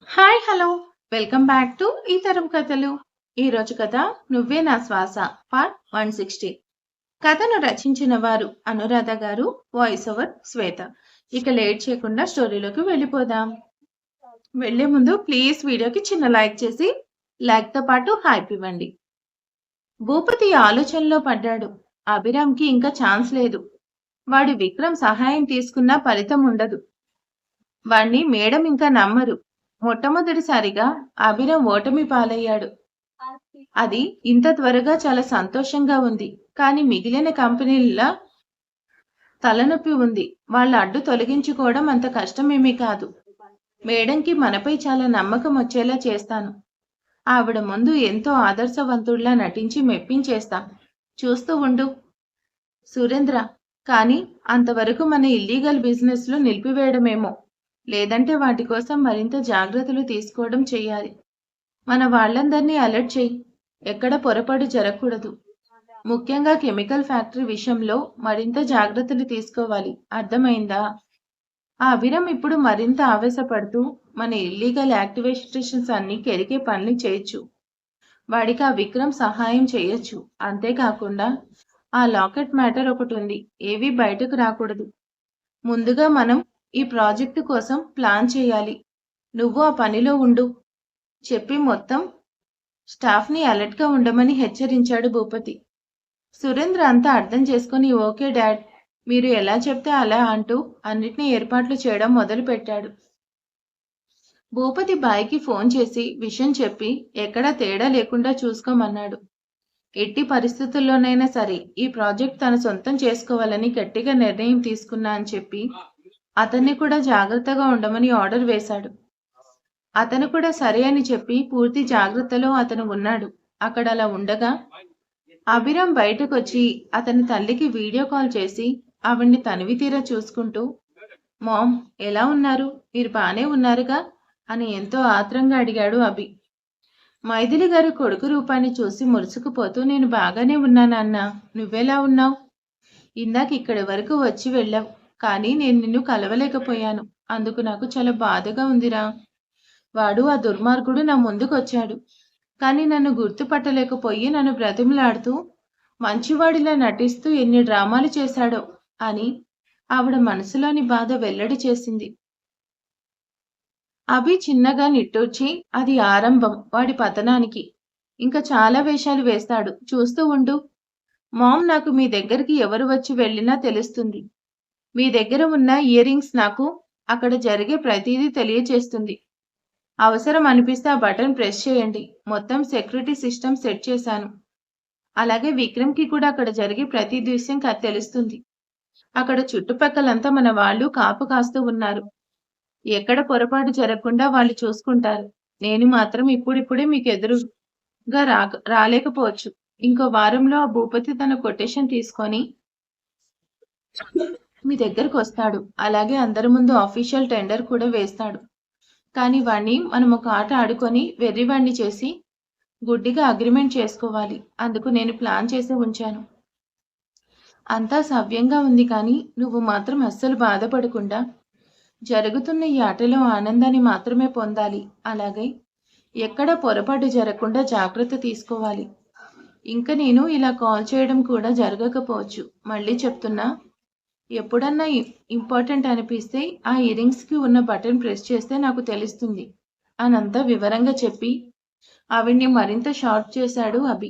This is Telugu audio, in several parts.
Hi hello welcome back to ఈ తరం కథలు. ఈరోజు కథ నువ్వే నా శ్వాస పార్ట్ 160. కథను రచించిన వారు అనురాధ గారు, వాయిస్ ఓవర్ శ్వేత. ఇక లేట్ చేయకుండా స్టోరీలోకి వెళ్ళిపోదాం. వెళ్లే ముందు ప్లీజ్ వీడియోకి చిన్న లైక్ చేసి లైక్ తో పాటు హైప్ ఇవ్వండి. భూపతి ఆలోచనలో పడ్డాడు. అభిరామ్కి ఇంకా ఛాన్స్ లేదు. వాడు విక్రమ్ సహాయం తీసుకున్నా ఫలితం ఉండదు. వాణ్ణి మేడం ఇంకా నమ్మరు. మొట్టమొదటిసారిగా అభిరామ్ ఓటమి పాలయ్యాడు. అది ఇంత త్వరగా చాలా సంతోషంగా ఉంది. కానీ మిగిలిన కంపెనీల తలనొప్పి ఉంది. వాళ్ళ అడ్డు తొలగించుకోవడం అంత కష్టమేమీ కాదు. మేడంకి మనపై చాలా నమ్మకం వచ్చేలా చేస్తాను. ఆవిడ ముందు ఎంతో ఆదర్శవంతుడిలా నటించి మెప్పించేస్తా. చూస్తూ ఉండు సురేంద్ర. కానీ అంతవరకు మన ఇల్లీగల్ బిజినెస్ లో నిలిపివేయడమేమో. లేదంటే వాటి కోసం మరింత జాగ్రత్తలు తీసుకోవడం చెయ్యాలి. మన వాళ్ళందరినీ అలర్ట్ చెయ్యి. ఎక్కడ పొరపాటు జరగకూడదు. ముఖ్యంగా కెమికల్ ఫ్యాక్టరీ విషయంలో మరింత జాగ్రత్తలు తీసుకోవాలి. అర్థమైందా? ఆ అభిరామ్ ఇప్పుడు మరింత ఆవేశపడుతూ మన ఇల్లీగల్ యాక్టివేషన్స్ అన్ని కెరికే పనులు చేయొచ్చు. వాడికి ఆ విక్రమ్ సహాయం చేయొచ్చు. అంతేకాకుండా ఆ లాకెట్ మ్యాటర్ ఒకటి ఉంది. ఏవి బయటకు రాకూడదు. ముందుగా మనం ఈ ప్రాజెక్టు కోసం ప్లాన్ చేయాలి. నువ్వు ఆ పనిలో ఉండు చెప్పి మొత్తం స్టాఫ్ని అలర్ట్గా ఉండమని హెచ్చరించాడు భూపతి. సురేంద్ర అంతా అర్థం చేసుకుని ఓకే డాడ్, మీరు ఎలా చెప్తే అలా అంటూ అన్నిటినీ ఏర్పాట్లు చేయడం మొదలుపెట్టాడు. భూపతి బాయ్కి ఫోన్ చేసి విషయం చెప్పి ఎక్కడా తేడా లేకుండా చూసుకోమన్నాడు. ఎట్టి పరిస్థితుల్లోనైనా సరే ఈ ప్రాజెక్ట్ తన సొంతం చేసుకోవాలని గట్టిగా నిర్ణయం తీసుకున్నా అని చెప్పి అతన్ని కూడా జాగ్రత్తగా ఉండమని ఆర్డర్ వేశాడు. అతను కూడా సరే అని చెప్పి పూర్తి జాగ్రత్తలో అతను ఉన్నాడు. అక్కడ అలా ఉండగా అభిరామ్ బయటకొచ్చి అతని తల్లికి వీడియో కాల్ చేసి ఆవిడ్ని తనివి తీరా చూసుకుంటూ, మామ్ ఎలా ఉన్నారు? మీరు బానే ఉన్నారుగా అని ఎంతో ఆత్రంగా అడిగాడు అభి. మైథిలి గారు కొడుకు రూపాన్ని చూసి మురుసుకుపోతూ, నేను బాగానే ఉన్నానన్నా, నువ్వెలా ఉన్నావు? ఇందాక ఇక్కడి వరకు వచ్చి వెళ్ళావు, కానీ నేను నిన్ను కలవలేకపోయాను. అందుకు నాకు చాలా బాధగా ఉందిరా. వాడు ఆ దుర్మార్గుడు నా ముందుకొచ్చాడు. కానీ నన్ను గుర్తుపట్టలేకపోయి నన్ను బ్రతిమలాడుతూ మంచివాడిలా నటిస్తూ ఎన్ని డ్రామాలు చేశాడో అని ఆవిడ మనసులోని బాధ వెల్లడి చేసింది. అభి చిన్నగా నిట్టూర్చి, అది ఆరంభం వాడి పతనానికి. ఇంకా చాలా వేషాలు వేస్తాడు. చూస్తూ ఉండు. మామ్, నాకు మీ దగ్గరికి ఎవరు వచ్చి వెళ్ళినా తెలుస్తుంది. మీ దగ్గర ఉన్న ఇయర్ రింగ్స్ నాకు అక్కడ జరిగే ప్రతిదీ తెలియచేస్తుంది. అవసరం అనిపిస్తే ఆ బటన్ ప్రెస్ చేయండి. మొత్తం సెక్యూరిటీ సిస్టమ్ సెట్ చేశాను. అలాగే విక్రమ్కి కూడా అక్కడ జరిగే ప్రతి విషయం తెలుస్తుంది. అక్కడ చుట్టుపక్కలంతా మన వాళ్ళు కాపు కాస్తూ ఉన్నారు. ఎక్కడ పొరపాటు జరగకుండా వాళ్ళు చూసుకుంటారు. నేను మాత్రం ఇప్పుడిప్పుడే మీకు ఎదురుగా రాలేకపోవచ్చు. ఇంకో వారంలో ఆ భూపతి తన కొటేషన్ తీసుకొని మీ దగ్గరకు వస్తాడు. అలాగే అందరి ముందు ఆఫీషియల్ టెండర్ కూడా వేస్తాడు. కానీ వాణ్ణి మనం ఒక ఆట ఆడుకొని వెర్రివాణ్ణి చేసి గుడ్డిగా అగ్రిమెంట్ చేసుకోవాలి. అందుకు నేను ప్లాన్ చేసి ఉంచాను. అంతా సవ్యంగా ఉంది. కానీ నువ్వు మాత్రం అస్సలు బాధపడకుండా జరుగుతున్న ఈ ఆటలో ఆనందాన్ని మాత్రమే పొందాలి. అలాగే ఎక్కడ పొరపాటు జరగకుండా జాగ్రత్త తీసుకోవాలి. ఇంకా నేను ఇలా కాల్ చేయడం కూడా జరగకపోవచ్చు. మళ్ళీ చెప్తున్నా, ఎప్పుడన్నా ఇంపార్టెంట్ అనిపిస్తే ఆ ఇయరింగ్స్కి ఉన్న బటన్ ప్రెస్ చేస్తే నాకు తెలుస్తుంది అనంతా వివరంగా చెప్పి ఆవిడ్ని మరింత షార్ట్ చేశాడు అభి.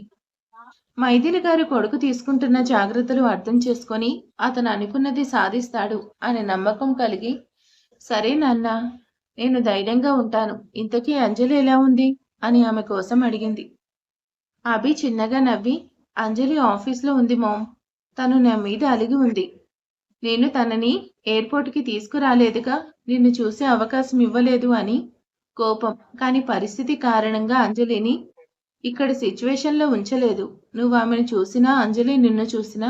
మైథిలి గారు కొడుకు తీసుకుంటున్న జాగ్రత్తలు అర్థం చేసుకొని అతను అనుకున్నది సాధిస్తాడు అనే నమ్మకం కలిగి, సరే నాన్న, నేను ధైర్యంగా ఉంటాను. ఇంతకీ అంజలి ఎలా ఉంది అని ఆమె కోసం అడిగింది. అభి చిన్నగా నవ్వి, అంజలి ఆఫీస్లో ఉంది మామ్. తను నా మీద అలిగి ఉంది. నేను తనని ఎయిర్పోర్ట్కి తీసుకురాలేదుగా, నిన్ను చూసే అవకాశం ఇవ్వలేదు అని కోపం. కానీ పరిస్థితి కారణంగా అంజలిని ఇక్కడ సిచ్యువేషన్లో ఉంచలేదు. నువ్వు ఆమెను చూసినా అంజలి నిన్ను చూసినా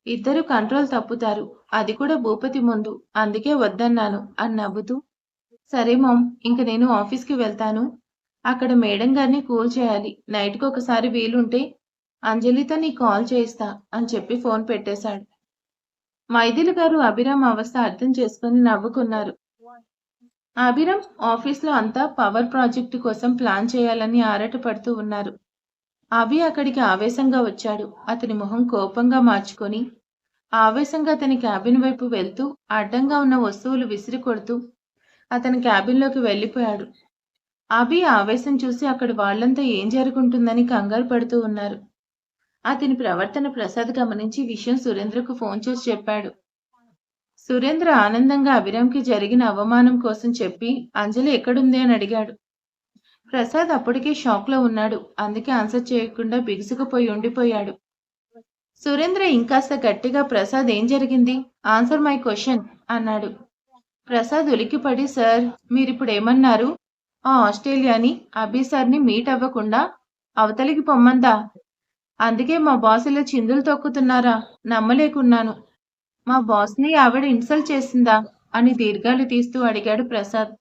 ఇద్దరు కంట్రోల్ తప్పుతారు. అది కూడా భూపతి ముందు. అందుకే వద్దన్నాను అని నవ్వుతూ, సరే మామ్, ఇంక నేను ఆఫీస్కి వెళ్తాను. అక్కడ మేడం గారిని కూల్ చేయాలి. నైట్కి ఒకసారి వీలుంటే అంజలితో నీ కాల్ చేయిస్తా అని చెప్పి ఫోన్ పెట్టేశాడు. మైథిలి గారు అభిరామ్ అవస్థ అర్థం చేసుకుని నవ్వుకున్నారు. అభిరామ్ ఆఫీస్లో అంతా పవర్ ప్రాజెక్టు కోసం ప్లాన్ చేయాలని ఆరాటపడుతూ ఉన్నారు. అభి అక్కడికి ఆవేశంగా వచ్చాడు. అతని మొహం కోపంగా మార్చుకొని ఆవేశంగా అతని క్యాబిన్ వైపు వెళ్తూ అడ్డంగా ఉన్న వస్తువులు విసిరి కొడుతూ అతని క్యాబిన్లోకి వెళ్ళిపోయాడు. అభి ఆవేశం చూసి అక్కడి వాళ్ళంతా ఏం జరుగుంటుందని కంగారు పడుతూ ఉన్నారు. అతని ప్రవర్తన ప్రసాద్ గమనించి విషయం సురేంద్రకు ఫోన్ చేసి చెప్పాడు. సురేంద్ర ఆనందంగా అభిరామ్కి జరిగిన అవమానం కోసం చెప్పి అంజలి ఎక్కడుంది అని అడిగాడు. ప్రసాద్ అప్పటికే షాక్లో ఉన్నాడు. అందుకే ఆన్సర్ చేయకుండా బిగుసుకుపోయి ఉండిపోయాడు. సురేంద్ర ఇంకాస్త గట్టిగా ప్రసాద్ ఏం జరిగింది? ఆన్సర్ మై క్వశ్చన్ అన్నాడు. ప్రసాద్ ఉలిక్కిపడి సార్ మీరిప్పుడు ఏమన్నారు? ఆ ఆస్ట్రేలియాని అభి సార్ని మీట్ అవ్వకుండా అవతలికి పొమ్మందా? అందుకే మా బాస్ ఇలా చిందులు తొక్కుతున్నారా? నమ్మలేకున్నాను. మా బాస్ని ఆవిడ ఇన్సల్ట్ చేసిందా? అని దీర్ఘాలు తీస్తూ అడిగాడు ప్రసాద్.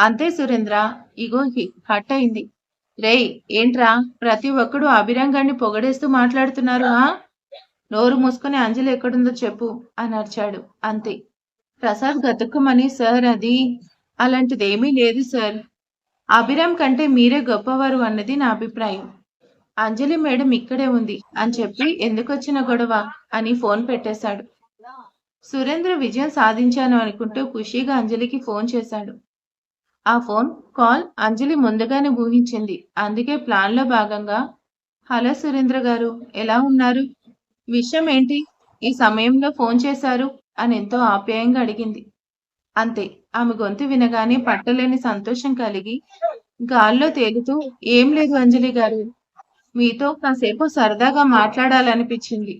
అంతే సురేంద్ర, ఇగో హట్ అయింది. రేయ్ ఏంట్రా ప్రతి ఒక్కడు అభిరంగాన్ని పొగడేస్తూ మాట్లాడుతున్నారు? నోరు మూసుకొని అంజలి ఎక్కడుందో చెప్పు అని అరిచాడు. అంతే. ప్రసాద్ గతుక్కుమని సార్ అది అలాంటిదేమీ లేదు సార్. అభిరామ్ కంటే మీరే గొప్పవారు అన్నది నా అభిప్రాయం. అంజలి మేడం ఇక్కడే ఉంది అని చెప్పి ఎందుకొచ్చిన గొడవ అని ఫోన్ పెట్టేశాడు. సురేంద్ర విజయం సాధించాను అనుకుంటూ ఖుషీగా అంజలికి ఫోన్ చేశాడు. ఆ ఫోన్ కాల్ అంజలి ముందుగానే ఊహించింది. అందుకే ప్లాన్లో భాగంగా హలో సురేంద్ర గారు, ఎలా ఉన్నారు? విషయం ఏంటి? ఈ సమయంలో ఫోన్ చేశారు అని ఎంతో ఆప్యాయంగా అడిగింది. అంతే. ఆమె గొంతు వినగానే పట్టలేని సంతోషం కలిగి గాల్లో తేలుతూ ఏం లేదు అంజలి గారు, మీతో కాసేపు సరదాగా మాట్లాడాలనిపించింది.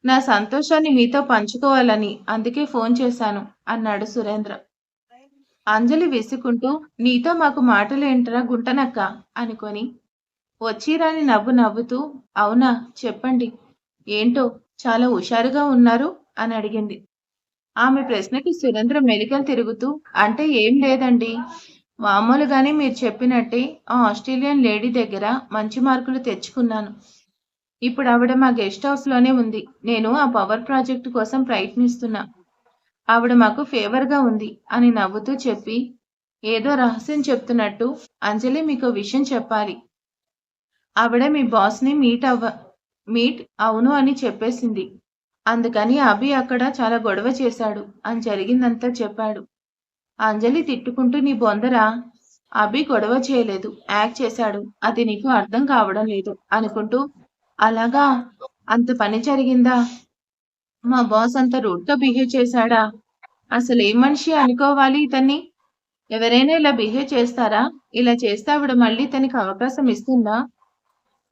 నా సంతోషాన్ని మీతో పంచుకోవాలని అందుకే ఫోన్ చేశాను అన్నాడు సురేంద్ర. అంజలి విసుకుంటూ నీతో మాకు మాటలేంట్రా గుంటనక్క అనుకొని వచ్చిరాని నవ్వు నవ్వుతూ అవునా చెప్పండి ఏంటో చాలా హుషారుగా ఉన్నారు అని అడిగింది. ఆమె ప్రశ్నకి సురేంద్ర మెలికలు తిరుగుతూ అంటే ఏం లేదండి, మామూలుగానే మీరు చెప్పినట్టే ఆ ఆస్ట్రేలియన్ లేడీ దగ్గర మంచి మార్కులు తెచ్చుకున్నాను. ఇప్పుడు ఆవిడ మా గెస్ట్ హౌస్లోనే ఉంది. నేను ఆ పవర్ ప్రాజెక్టు కోసం ప్రయత్నిస్తున్నా. ఆవిడ మాకు ఫేవర్గా ఉంది అని నవ్వుతూ చెప్పి ఏదో రహస్యం చెప్తున్నట్టు అంజలి మీకు విషయం చెప్పాలి. ఆవిడ మీ బాస్ని మీట్ అవును అని చెప్పేసింది. అందుకని అభి అక్కడ చాలా గొడవ చేశాడు అని జరిగిందంతా చెప్పాడు. అంజలి తిట్టుకుంటూ నీ బొందరా, అభి గొడవ చేయలేదు, యాక్ట్ చేశాడు, అది నీకు అర్థం కావడం లేదు అనుకుంటూ అలాగా, అంత పని జరిగిందా? మా బాస్ అంత రూడ్గా బిహేవ్ చేశాడా? అసలు ఏ మనిషి అనుకోవాలి ఇతన్ని? ఎవరైనా ఇలా బిహేవ్ చేస్తారా? ఇలా చేస్తే ఆవిడ మళ్ళీ తనకి అవకాశం ఇస్తుందా?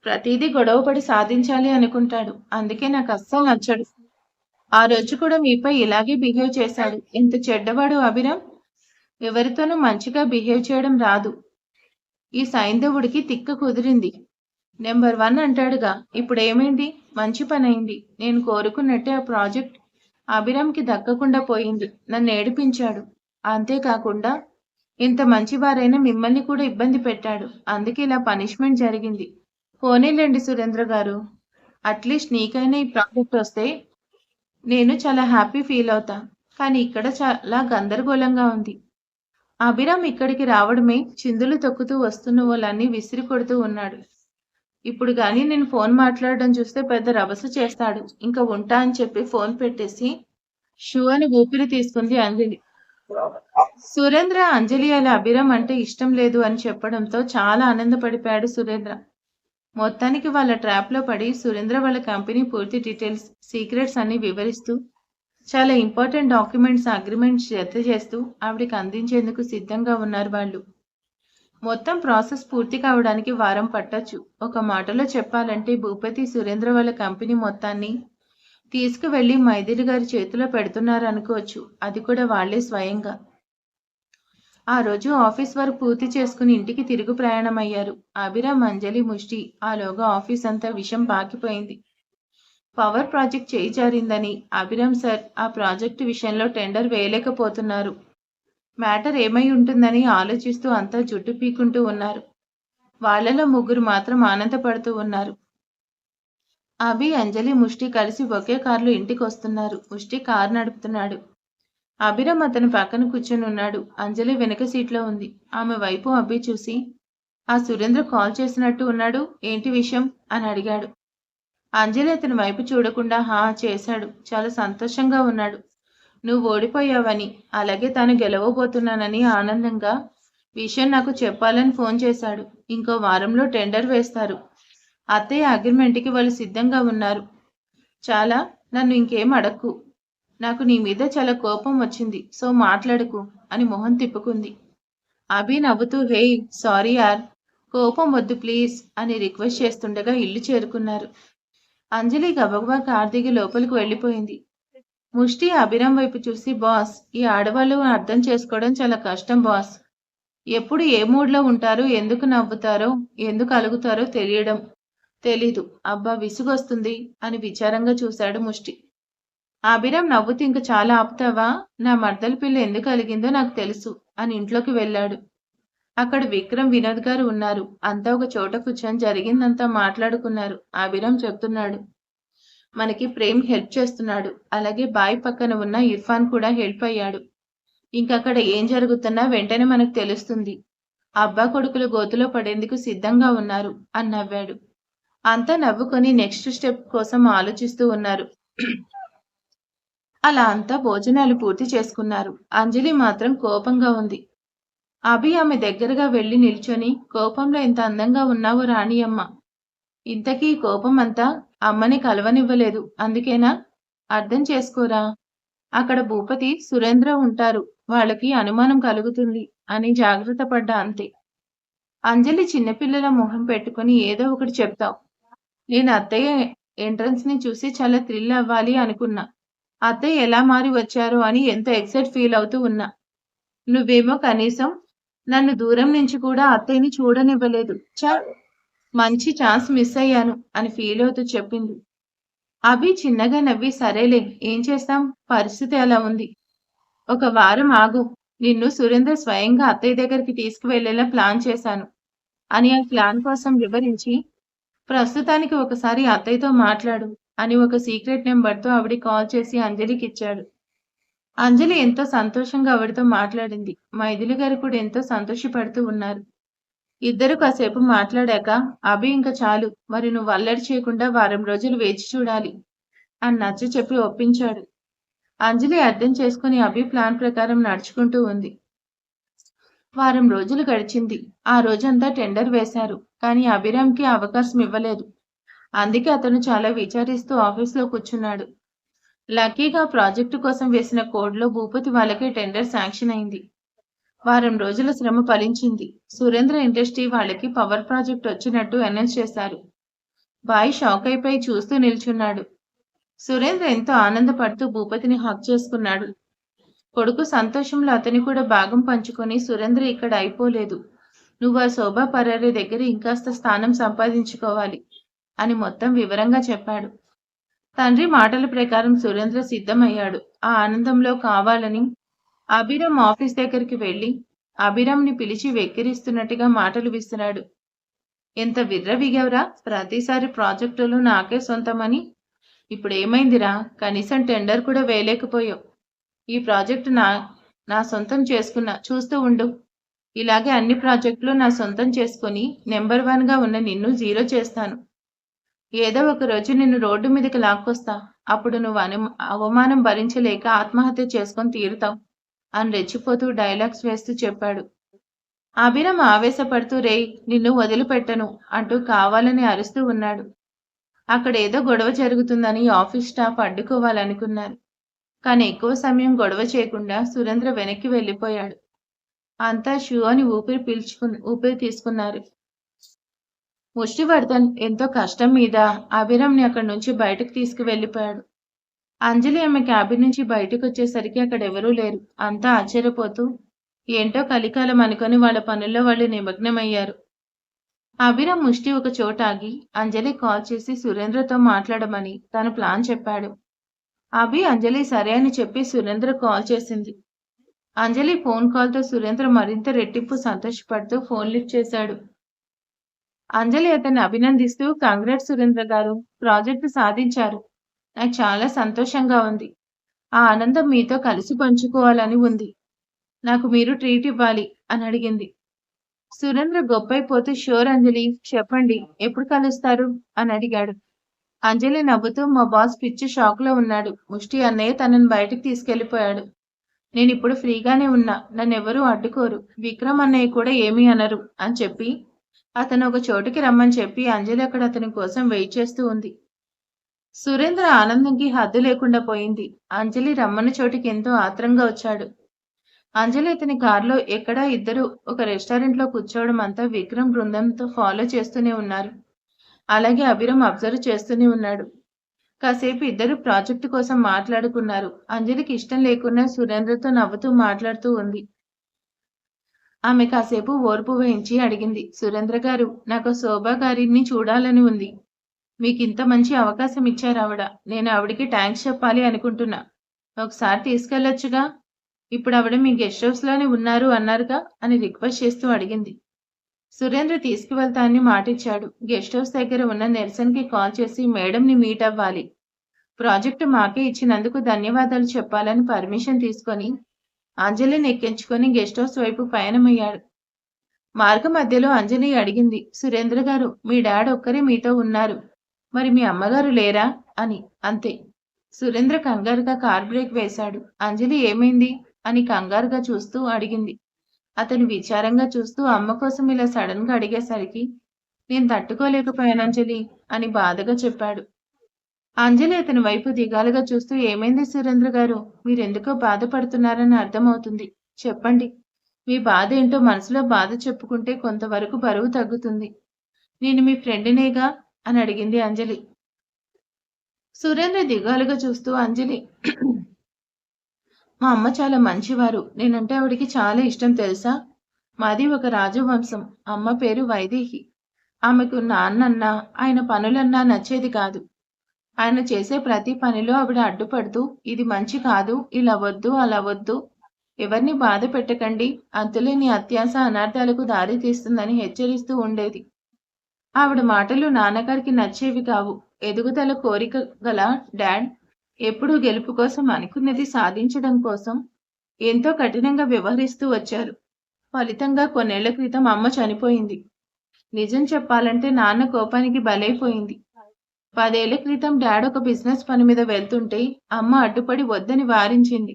ప్రతిదీ గొడవపడి సాధించాలి అనుకుంటాడు. అందుకే నాకు అస్సలు నచ్చడు. ఆ రోజు కూడా మీపై ఇలాగే బిహేవ్ చేశాడు. ఎంత చెడ్డవాడు అభిరామ్. ఎవరితోనూ మంచిగా బిహేవ్ చేయడం రాదు. ఈ సైంధవుడికి తిక్క కుదిరింది. నెంబర్ 1 అంటాడుగా, ఇప్పుడు ఏమైంది? మంచి పని అయింది. నేను కోరుకున్నట్టే ఆ ప్రాజెక్ట్ అభిరామ్కి దక్కకుండా పోయింది. నన్ను ఏడిపించాడు. అంతేకాకుండా ఇంత మంచివారైనా మిమ్మల్ని కూడా ఇబ్బంది పెట్టాడు. అందుకే ఇలా పనిష్మెంట్ జరిగింది. పోనీలేండి సురేంద్ర గారు, అట్లీస్ట్ నీకైనా ఈ ప్రాజెక్ట్ వస్తే నేను చాలా హ్యాపీ ఫీల్ అవుతా. కానీ ఇక్కడ చాలా గందరగోళంగా ఉంది. అభిరామ్ ఇక్కడికి రావడమే చిందులు తొక్కుతూ వస్తున్న వాళ్ళన్నీ విసిరి కొడుతూ ఉన్నాడు. ఇప్పుడు కానీ నేను ఫోన్ మాట్లాడడం చూస్తే పెద్ద రభస చేస్తాడు. ఇంకా ఉంటా అని చెప్పి ఫోన్ పెట్టేసి షూ అని ఊపిరి తీసుకుంది అంజలి. సురేంద్ర అంజలి అలా అభిరామ్ అంటే ఇష్టం లేదు అని చెప్పడంతో చాలా ఆనందపడిపోయాడు సురేంద్ర. మొత్తానికి వాళ్ళ ట్రాప్లో పడి సురేంద్ర వాళ్ళ కంపెనీ పూర్తి డీటెయిల్స్, సీక్రెట్స్ అన్ని వివరిస్తూ చాలా ఇంపార్టెంట్ డాక్యుమెంట్స్, అగ్రిమెంట్స్ జత చేస్తూ ఆవిడకి అందించేందుకు సిద్ధంగా ఉన్నారు వాళ్ళు. మొత్తం ప్రాసెస్ పూర్తి కావడానికి వారం పట్టొచ్చు. ఒక మాటలో చెప్పాలంటే భూపతి సురేంద్ర వాళ్ళ కంపెనీ మొత్తాన్ని తీసుకువెళ్లి మైథిలి గారి చేతిలో పెడుతున్నారు అనుకోవచ్చు. అది కూడా వాళ్లే స్వయంగా. ఆ రోజు ఆఫీస్ వర్క్ పూర్తి చేసుకుని ఇంటికి తిరుగు ప్రయాణమయ్యారు అభిరామ్, అంజలి, ముష్టి. ఆలోగా ఆఫీస్ అంతా విషం పాకిపోయింది. పవర్ ప్రాజెక్ట్ చేయి జారిందని అభిరామ్ సార్ ఆ ప్రాజెక్టు విషయంలో టెండర్ వేయలేకపోతున్నారు. మ్యాటర్ ఏమై ఉంటుందని ఆలోచిస్తూ అంతా జుట్టు పీకుంటూ ఉన్నారు. వాళ్లలో 3 మాత్రం ఆనందపడుతూ ఉన్నారు. అభి, అంజలి, ముష్టి కలిసి ఒకే కారులో ఇంటికి వస్తున్నారు. ముష్టి కారు నడుపుతున్నాడు. అభిరామ్ అతని పక్కన కూర్చొని ఉన్నాడు. అంజలి వెనక సీట్లో ఉంది. ఆమె వైపు అభి చూసి, ఆ సురేంద్ర కాల్ చేసినట్టు ఉన్నాడు. ఏంటి విషయం అని అడిగాడు. అంజలి అతని వైపు చూడకుండా హా చేశాడు. చాలా సంతోషంగా ఉన్నాడు. నువ్వు ఓడిపోయావని, అలాగే తాను గెలవబోతున్నానని ఆనందంగా విషయం నాకు చెప్పాలని ఫోన్ చేశాడు. ఇంకో వారంలో టెండర్ వేస్తారు. అత్తయ్య అగ్రిమెంట్కి వాళ్ళు సిద్ధంగా ఉన్నారు. చాలా, నన్ను ఇంకేం అడక్కు. నాకు నీ మీద చాలా కోపం వచ్చింది. సో మాట్లాడకు అని మొహం తిప్పుకుంది. అభి నవ్వుతూ హే సారీ యార్, కోపం వద్దు ప్లీజ్ అని రిక్వెస్ట్ చేస్తుండగా ఇల్లు చేరుకున్నారు. అంజలి గబగబా కార్ దిగి లోపలికి వెళ్ళిపోయింది. ముష్టి అభిరామ్ వైపు చూసి బాస్, ఈ ఆడవాళ్ళు అర్థం చేసుకోవడం చాలా కష్టం బాస్. ఎప్పుడు ఏ మూడ్లో ఉంటారో, ఎందుకు నవ్వుతారో, ఎందుకు అలుగుతారో తెలీదు. అబ్బా విసుగొస్తుంది అని విచారంగా చూశాడు ముష్టి. అభిరామ్ నవ్వుతూ ఇంక చాలా ఆపుతావా? నా మర్దల పిల్ల ఎందుకు అలిగిందో నాకు తెలుసు అని ఇంట్లోకి వెళ్ళాడు. అక్కడ విక్రమ్, వినోద్ గారు ఉన్నారు. అంతా ఒక చోట కూర్చొని జరిగిందంతా మాట్లాడుకున్నారు. అభిరామ్ చెప్తున్నాడు, మనకి ప్రేమ్ హెల్ప్ చేస్తున్నాడు. అలాగే బాయ్ పక్కన ఉన్న ఇర్ఫాన్ కూడా హెల్ప్ అయ్యాడు. ఇంకక్కడ ఏం జరుగుతున్నా వెంటనే మనకు తెలుస్తుంది. అబ్బా కొడుకులు గోతులో పడేందుకు సిద్ధంగా ఉన్నారు అని నవ్వాడు. అంతా నవ్వుకొని నెక్స్ట్ స్టెప్ కోసం ఆలోచిస్తూ ఉన్నారు. అలా అంతా భోజనాలు పూర్తి చేసుకున్నారు. అంజలి మాత్రం కోపంగా ఉంది. అభి ఆమె దగ్గరగా వెళ్లి నిల్చొని, కోపంలో ఎంత అందంగా ఉన్నావో రాణి అమ్మ. ఇంతకీ కోపం అంతా అమ్మని కలవనివ్వలేదు అందుకేనా? అర్థం చేసుకోరా. అక్కడ భూపతి, సురేంద్ర ఉంటారు. వాళ్ళకి అనుమానం కలుగుతుంది అని జాగ్రత్త పడ్డా అంతే. అంజలి చిన్నపిల్లల మొహం పెట్టుకుని ఏదో ఒకటి చెప్తావు. నేను అత్తయ్య ఎంట్రన్స్ ని చూసి చాలా థ్రిల్ అవ్వాలి అనుకున్నా. అత్తయ్య ఎలా మారి వచ్చారో అని ఎంతో ఎక్సైట్ ఫీల్ అవుతూ ఉన్నా. నువ్వేమో కనీసం నన్ను దూరం నుంచి కూడా అత్తయ్యని చూడనివ్వలేదు. మంచి ఛాన్స్ మిస్ అయ్యాను అని ఫీల్ అవుతూ చెప్పింది. అభి చిన్నగా నవ్వి సరేలే, ఏం చేస్తాం, పరిస్థితి అలా ఉంది. ఒక వారం ఆగు, నిన్ను సురేంద్ర స్వయంగా అత్తయ్య దగ్గరికి తీసుకువెళ్లేలా ప్లాన్ చేశాను అని ఆ ప్లాన్ కోసం వివరించి, ప్రస్తుతానికి ఒకసారి అత్తయ్యతో మాట్లాడు అని ఒక సీక్రెట్ నెంబర్తో ఆవిడ కాల్ చేసి అంజలికి ఇచ్చాడు. అంజలి ఎంతో సంతోషంగా ఆవిడతో మాట్లాడింది. మైథిలి గారు కూడా ఎంతో సంతోషపడుతూ ఉన్నారు. ఇద్దరు కాసేపు మాట్లాడాక, అభి ఇంకా చాలు, మరి నువ్వు అల్లరి చేయకుండా వారం రోజులు వేచి చూడాలి అని నచ్చ చెప్పి ఒప్పించాడు. అంజలి అర్థం చేసుకుని అభి ప్లాన్ ప్రకారం నడుచుకుంటూ ఉంది. వారం రోజులు గడిచింది. ఆ రోజంతా టెండర్ వేశారు. కానీ అభిరామ్కి అవకాశం ఇవ్వలేదు. అందుకే అతను చాలా విచారిస్తూ ఆఫీస్లో కూర్చున్నాడు. లక్కీగా ప్రాజెక్టు కోసం వేసిన కోడ్లో భూపతి వాళ్ళకే టెండర్ శాంక్షన్ అయింది. వారం రోజుల శ్రమ ఫలించింది. సురేంద్ర ఇండస్ట్రీ వాళ్ళకి పవర్ ప్రాజెక్ట్ వచ్చినట్టు అనౌన్స్ చేశారు. బాయ్ షాక్ అయిపోయి చూస్తూ నిల్చున్నాడు. సురేంద్ర ఎంతో ఆనందపడుతూ భూపతిని హక్ చేసుకున్నాడు. కొడుకు సంతోషంలో అతని కూడా భాగం పంచుకొని, సురేంద్ర ఇక్కడ అయిపోలేదు, నువ్వు ఆ శోభా పరారే దగ్గర ఇంకాస్త స్థానం సంపాదించుకోవాలి అని మొత్తం వివరంగా చెప్పాడు. తండ్రి మాటల ప్రకారం సురేంద్ర సిద్ధమయ్యాడు. ఆ ఆనందంలో కావాలని అభిరామ్ ఆఫీస్ దగ్గరికి వెళ్లి అభిరామ్ని పిలిచి వెక్కిరిస్తున్నట్టుగా మాటలు విసిరాడు. ఎంత విర్రవీగావురా, ప్రతిసారి ప్రాజెక్టులు నాకే సొంతమని. ఇప్పుడు ఏమైందిరా, కనీసం టెండర్ కూడా వేయలేకపోయావు. ఈ ప్రాజెక్టు నా సొంతం చేసుకున్నా, చూస్తూ ఉండు. ఇలాగే అన్ని ప్రాజెక్టులు నా సొంతం చేసుకుని నెంబర్ 1గా ఉన్న నిన్ను జీరో చేస్తాను. ఏదో ఒక రోజు నిన్ను రోడ్డు మీదకి లాక్కొస్తా. అప్పుడు నువ్వు అవమానం భరించలేక ఆత్మహత్య చేసుకొని తీరుతావు అని రెచ్చిపోతూ డైలాగ్స్ వేస్తూ చెప్పాడు. అభిరామ్ ఆవేశపడుతూ రేయ్, నిన్ను వదిలిపెట్టను అంటూ కావాలని అరుస్తూ ఉన్నాడు. అక్కడ ఏదో గొడవ జరుగుతుందని ఆఫీస్ స్టాఫ్ అడ్డుకోవాలనుకున్నారు. కానీ ఎక్కువ సమయం గొడవ చేయకుండా సురేంద్ర వెనక్కి వెళ్ళిపోయాడు. అంతా షూ అని ఊపిరి తీసుకున్నారు. ముష్టివర్ధన్ ఎంతో కష్టం మీద అభిరామ్ని అక్కడి నుంచి బయటకు తీసుకువెళ్ళిపోయాడు. అంజలి ఆమె క్యాబిన్ నుంచి బయటకు వచ్చేసరికి అక్కడ ఎవరూ లేరు. అంతా ఆశ్చర్యపోతూ ఏంటో కలికాలం అనుకొని వాళ్ళ పనుల్లో వాళ్ళు నిమగ్నమయ్యారు. అభిరామ్ ముష్టి ఒక చోట ఆగి అంజలి కాల్ చేసి సురేంద్రతో మాట్లాడమని తన ప్లాన్ చెప్పాడు. అభి అంజలి సరే అని చెప్పి సురేంద్ర కాల్ చేసింది. అంజలి ఫోన్ కాల్తో సురేంద్ర మరింత రెట్టింపు సంతోషపడుతూ ఫోన్ లిఫ్ట్ చేశాడు. అంజలి అతన్ని అభినందిస్తూ కంగ్రాట్స్ సురేంద్ర గారు, ప్రాజెక్టు సాధించారు. నాకు చాలా సంతోషంగా ఉంది. ఆ ఆనందం మీతో కలిసి పంచుకోవాలని ఉంది. నాకు మీరు ట్రీట్ ఇవ్వాలి అని అడిగింది. సురేంద్ర గొప్పైపోతూ షూర్ అంజలి, చెప్పండి ఎప్పుడు కలుస్తారు అని అడిగాడు. అంజలి నవ్వుతూ మా బాస్ పిచ్చి షాక్ లో ఉన్నాడు. ముష్టి అన్నయ్య తనని బయటికి తీసుకెళ్లిపోయాడు. నేనిప్పుడు ఫ్రీగానే ఉన్నా. నన్నెవరూ అడ్డుకోరు. విక్రమ్ అన్నయ్య కూడా ఏమీ అనరు అని చెప్పి అతను ఒక చోటుకి రమ్మని చెప్పి అంజలి అక్కడ అతని కోసం వెయిట్ చేస్తూ ఉంది. సురేంద్ర ఆనందంకి హద్దు లేకుండా పోయింది. అంజలి రమ్మన్న చోటికి ఎంతో ఆత్రంగా వచ్చాడు. అంజలి అతని కారులో ఎక్కడా ఇద్దరు ఒక రెస్టారెంట్ లో కూర్చోవడం అంతా విక్రమ్ బృందంతో ఫాలో చేస్తూనే ఉన్నారు. అలాగే అభిరామ్ అబ్జర్వ్ చేస్తూనే ఉన్నాడు. కాసేపు ఇద్దరు ప్రాజెక్టు కోసం మాట్లాడుకున్నారు. అంజలికి ఇష్టం లేకున్నా సురేంద్రతో నవ్వుతూ మాట్లాడుతూ ఉంది. ఆమె కాసేపు ఓర్పు వహించి అడిగింది, సురేంద్ర గారు, నాకు శోభా గారిని చూడాలని ఉంది. మీకింత మంచి అవకాశం ఇచ్చారావిడ. నేను ఆవిడికి థ్యాంక్స్ చెప్పాలి అనుకుంటున్నా. ఒకసారి తీసుకెళ్లొచ్చుగా. ఇప్పుడు ఆవిడ మీ గెస్ట్ హౌస్ లోనే ఉన్నారు అన్నారుగా అని రిక్వెస్ట్ చేస్తూ అడిగింది. సురేంద్ర తీసుకువెళ్తానని మాటిచ్చాడు. గెస్ట్ హౌస్ దగ్గర ఉన్న నెల్సన్కి కాల్ చేసి మేడంని మీట్ అవ్వాలి. ప్రాజెక్టు మాకే ఇచ్చినందుకు ధన్యవాదాలు చెప్పాలని పర్మిషన్ తీసుకొని అంజలిని ఎక్కించుకొని గెస్ట్ హౌస్ వైపు పయనమయ్యాడు. మార్గ మధ్యలో అంజలి అడిగింది, సురేంద్ర గారు, మీ డాడ్ ఒక్కరే మీతో ఉన్నారు. మరి మీ అమ్మగారు లేరా అని. అంతే. సురేంద్ర కంగారుగా కార్ బ్రేక్ వేశాడు. అంజలి ఏమైంది అని కంగారుగా చూస్తూ అడిగింది. అతను విచారంగా చూస్తూ అమ్మ కోసం ఇలా సడన్ గా అడిగేసరికి నేను తట్టుకోలేకపోయాను అంజలి అని బాధగా చెప్పాడు. అంజలి అతని వైపు దిగాలుగా చూస్తూ ఏమైంది సురేంద్ర గారు, మీరెందుకో బాధపడుతున్నారని అర్థమవుతుంది. చెప్పండి. మీ బాధ ఏంటో మనసులో బాధ చెప్పుకుంటే కొంతవరకు బరువు తగ్గుతుంది. నేను మీ ఫ్రెండ్నేగా అని అడిగింది అంజలి. సురేంద్ర దిగాలుగా చూస్తూ అంజలి, మా అమ్మ చాలా మంచివారు. నేనంటే ఆవిడికి చాలా ఇష్టం తెలుసా. మాది ఒక రాజవంశం. అమ్మ పేరు వైదేహి. ఆమెకు నాన్నన్నా ఆయన పనులన్నా నచ్చేది కాదు. ఆయన చేసే ప్రతి పనిలో ఆవిడ అడ్డుపడుతూ ఇది మంచి కాదు, ఇలా వద్దు, అలా వద్దు, ఎవరిని బాధ పెట్టకండి, అంతులేని అత్యాశ అనార్థాలకు దారి తీస్తుందని హెచ్చరిస్తూ ఉండేది. ఆవిడ మాటలు నాన్నగారికి నచ్చేవి కావు. ఎదుగుదల కోరిక గల డాడ్ ఎప్పుడూ గెలుపు కోసం అనుకున్నది సాధించడం కోసం ఎంతో కఠినంగా వ్యవహరిస్తూ వచ్చారు. ఫలితంగా కొన్నేళ్ల క్రితం అమ్మ చనిపోయింది. నిజం చెప్పాలంటే నాన్న కోపానికి బలైపోయింది. 10 ఏళ్ల క్రితం డాడ్ ఒక బిజినెస్ పని మీద వెళ్తుంటే అమ్మ అడ్డుపడి వద్దని వారించింది.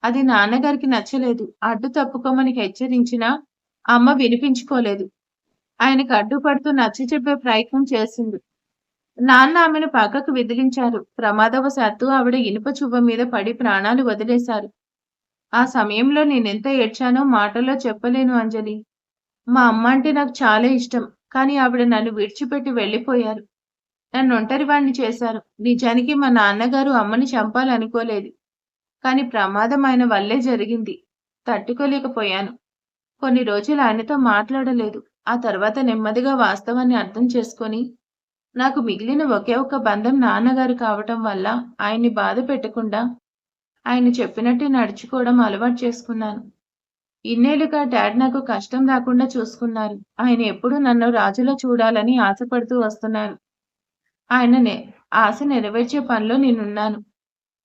అది నాన్నగారికి నచ్చలేదు. అడ్డు తప్పుకోమని హెచ్చరించినా అమ్మ వినిపించుకోలేదు. ఆయనకు అడ్డుపడుతూ నచ్చచెప్పే ప్రయత్నం చేసింది. నాన్న ఆమెను పక్కకు విదిలించారు. ప్రమాదవశాత్తు ఆవిడ ఇనుప చువ్వ మీద పడి ప్రాణాలు వదిలేశారు. ఆ సమయంలో నేనెంత ఏడ్చానో మాటల్లో చెప్పలేను అంజలి. మా అమ్మ అంటే నాకు చాలా ఇష్టం. కానీ ఆవిడ నన్ను విడిచిపెట్టి వెళ్ళిపోయారు. నన్ను ఒంటరివాణ్ణి చేశారు. నిజానికి మా నాన్నగారు అమ్మని చంపాలనుకోలేదు. కానీ ప్రమాదం ఆయన వల్లే జరిగింది. తట్టుకోలేకపోయాను. కొన్ని రోజులు ఆయనతో మాట్లాడలేదు. ఆ తర్వాత నెమ్మదిగా వాస్తవాన్ని అర్థం చేసుకొని నాకు మిగిలిన ఒకే ఒక్క బంధం నాన్నగారు కావటం వల్ల ఆయన్ని బాధ పెట్టకుండా ఆయన చెప్పినట్టే నడుచుకోవడం అలవాటు చేసుకున్నాను. ఇన్నేళ్లుగా డాడ్ నాకు కష్టం రాకుండా చూసుకున్నారు. ఆయన ఎప్పుడూ నన్ను రాజులా చూడాలని ఆశపడుతూ వస్తున్నారు. ఆయన ఆశ నెరవేర్చే పనిలో నేనున్నాను.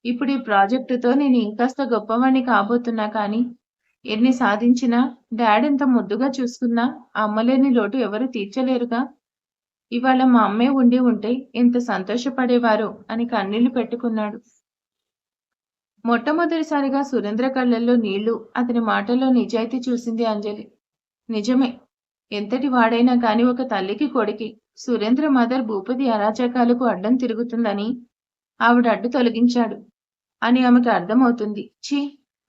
ఇప్పుడు ఈ ప్రాజెక్టుతో నేను ఇంకాస్త గొప్పవాణ్ణి కాబోతున్నా. కానీ ఎన్ని సాధించినా, డాడ్ ఎంత ముద్దుగా చూసుకున్నా అమ్మలేని లోటు ఎవరు తీర్చలేరుగా. ఇవాళ మా అమ్మే ఉండి ఉంటే ఎంత సంతోషపడేవారో అని కన్నీళ్లు పెట్టుకున్నాడు. మొట్టమొదటిసారిగా సురేంద్ర కళ్ళల్లో నీళ్లు, అతని మాటల్లో నిజాయితీ చూసింది అంజలి. నిజమే. ఎంతటి వాడైనా కాని ఒక తల్లికి కొడుకి సురేంద్ర మదర్ భూపతి అరాచకాలకు అడ్డం తిరుగుతుందని ఆవిడ అడ్డు తొలగించాడు అని ఆమెకు అర్థమవుతుంది. ఛీ,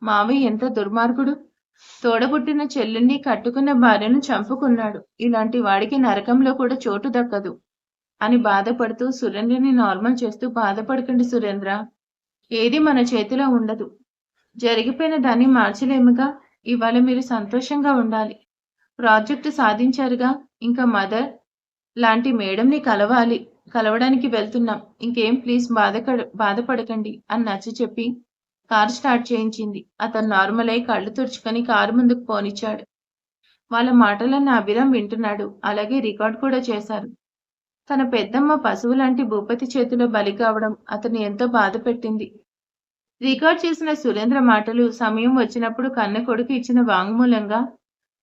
మావయ్య ఎంత దుర్మార్గుడు. తోడబుట్టిన చెల్లెల్ని, కట్టుకున్న భార్యను చంపుకున్నాడు. ఇలాంటి వాడికి నరకంలో కూడా చోటు దక్కదు అని బాధపడుతూ సురేంద్రని నార్మల్ చేస్తూ, బాధపడకండి సురేంద్ర, ఏది మన చేతిలో ఉండదు. జరిగిపోయిన దాన్ని మార్చలేముగా. ఇవాళ మీరు సంతోషంగా ఉండాలి. ప్రాజెక్టు సాధించారుగా. ఇంకా మదర్ లాంటి మేడంని కలవడానికి వెళ్తున్నాం. ఇంకేం ప్లీజ్ బాధపడకండి అని నచ్చ చెప్పి కారు స్టార్ట్ చేయించింది. అతను నార్మల్ అయి కళ్ళు తుడుచుకొని కారు ముందుకు పోనిచ్చాడు. వాళ్ళ మాటలన్నీ అభిరామ్ వింటున్నాడు. అలాగే రికార్డ్ కూడా చేశారు. తన పెద్దమ్మ పశువు లాంటి భూపతి చేతిలో బలి కావడం అతన్ని ఎంతో బాధ పెట్టింది. రికార్డ్ చేసిన సురేంద్ర మాటలు సమయం వచ్చినప్పుడు కన్న కొడుకు ఇచ్చిన వాంగ్మూలంగా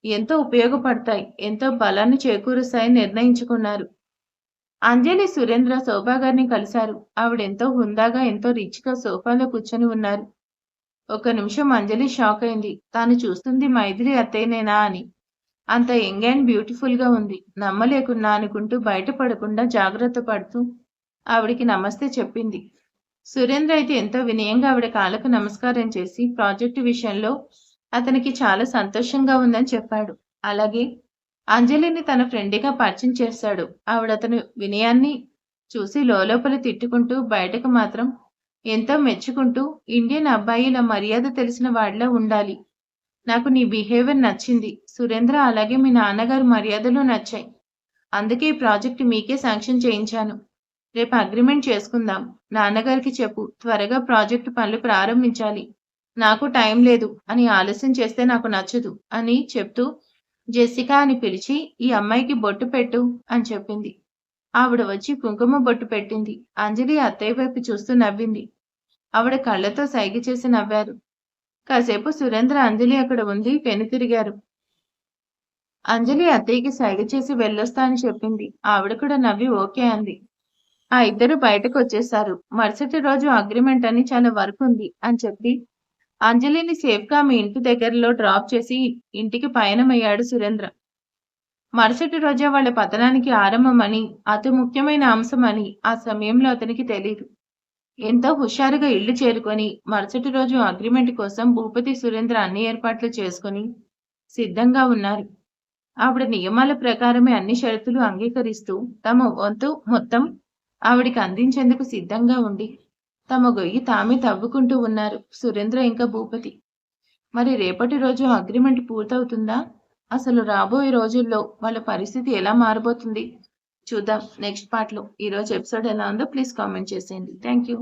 ఎంతో ఉపయోగపడతాయి, ఎంతో బలాన్ని చేకూరుస్తాయని నిర్ణయించుకున్నారు. అంజలి, సురేంద్ర శోభా గారిని కలిశారు. ఆవిడెంతో హుందాగా, ఎంతో రిచ్‌గా సోఫాలో కూర్చొని ఉన్నారు. ఒక్క నిమిషం అంజలి షాక్ అయింది. తాను చూస్తుంది మైథిలి అత్తయ్యనేనా అని. అంత యంగ్ అండ్ బ్యూటిఫుల్‌గా ఉంది. నమ్మలేకున్నా అనుకుంటూ బయట పడకుండా జాగ్రత్త పడుతూ ఆవిడికి నమస్తే చెప్పింది. సురేంద్ర అయితే ఎంతో వినయంగా ఆవిడ కాళ్ళకు నమస్కారం చేసి ప్రాజెక్టు విషయంలో అతనికి చాలా సంతోషంగా ఉందని చెప్పాడు. అలాగే అంజలిని తన ఫ్రెండ్‌గా పరిచయం చేశాడు. ఆవిడతని వినయాన్ని చూసి లోలోపల తిట్టుకుంటూ బయటకు మాత్రం ఎంతో మెచ్చుకుంటూ, ఇండియన్ అబ్బాయి ఇలా మర్యాద తెలిసిన వాడిలా ఉండాలి. నాకు నీ బిహేవియర్ నచ్చింది. సురేంద్ర, అలాగే మీ నాన్నగారి మర్యాదలు నచ్చాయి. అందుకే ఈ ప్రాజెక్ట్ మీకే శాంక్షన్ చేయించాను. రేపు అగ్రిమెంట్ చేసుకుందాం. నాన్నగారికి చెప్పు, త్వరగా ప్రాజెక్టు పనులు ప్రారంభించాలి. నాకు టైం లేదు అని ఆలస్యం చేస్తే నాకు నచ్చదు అని చెప్తూ జెసికా అని పిలిచి, ఈ అమ్మాయికి బొట్టు పెట్టు అని చెప్పింది. ఆవిడ వచ్చి కుంకుమ బొట్టు పెట్టింది. అంజలి అత్తయ్య వైపు చూస్తూ నవ్వింది. ఆవిడ కళ్ళతో సైగ చేసి నవ్వారు. కాసేపు సురేంద్ర, అంజలి అక్కడ ఉంది వెనుతిరిగారు. అంజలి అత్తయ్యకి సైగ చేసి వెళ్ళొస్తా అని చెప్పింది. ఆవిడ కూడా నవ్వి ఓకే అంది. ఆ ఇద్దరు బయటకు వచ్చేశారు. మరుసటి రోజు అగ్రిమెంట్ అని చాలా వర్క్ ఉంది అని చెప్పి అంజలిని సేఫ్గా మీ ఇంటి దగ్గరలో డ్రాప్ చేసి ఇంటికి పయనమయ్యాడు సురేంద్ర. మరుసటి రోజే వాళ్ళ పతనానికి ఆరంభమని, అతి ముఖ్యమైన అంశమని ఆ సమయంలో అతనికి తెలీదు. ఎంతో హుషారుగా ఇల్లు చేరుకొని మరుసటి రోజు అగ్రిమెంట్ కోసం భూపతి, సురేంద్ర అన్ని ఏర్పాట్లు చేసుకుని సిద్ధంగా ఉన్నారు. ఆవిడ నియమాల ప్రకారమే అన్ని షరతులు అంగీకరిస్తూ తమ వంతు మొత్తం ఆవిడికి అందించేందుకు సిద్ధంగా ఉండి తమ గొయ్యి తామే తవ్వుకుంటూ ఉన్నారు సురేంద్ర ఇంకా భూపతి. మరి రేపటి రోజు అగ్రిమెంట్ పూర్తవుతుందా? అసలు రాబోయే రోజుల్లో వాళ్ళ పరిస్థితి ఎలా మారబోతుంది చూద్దాం నెక్స్ట్ పార్ట్లో. ఈరోజు ఎపిసోడ్ ఎలా ఉందో ప్లీజ్ కామెంట్ చేసేయండి. Thank you.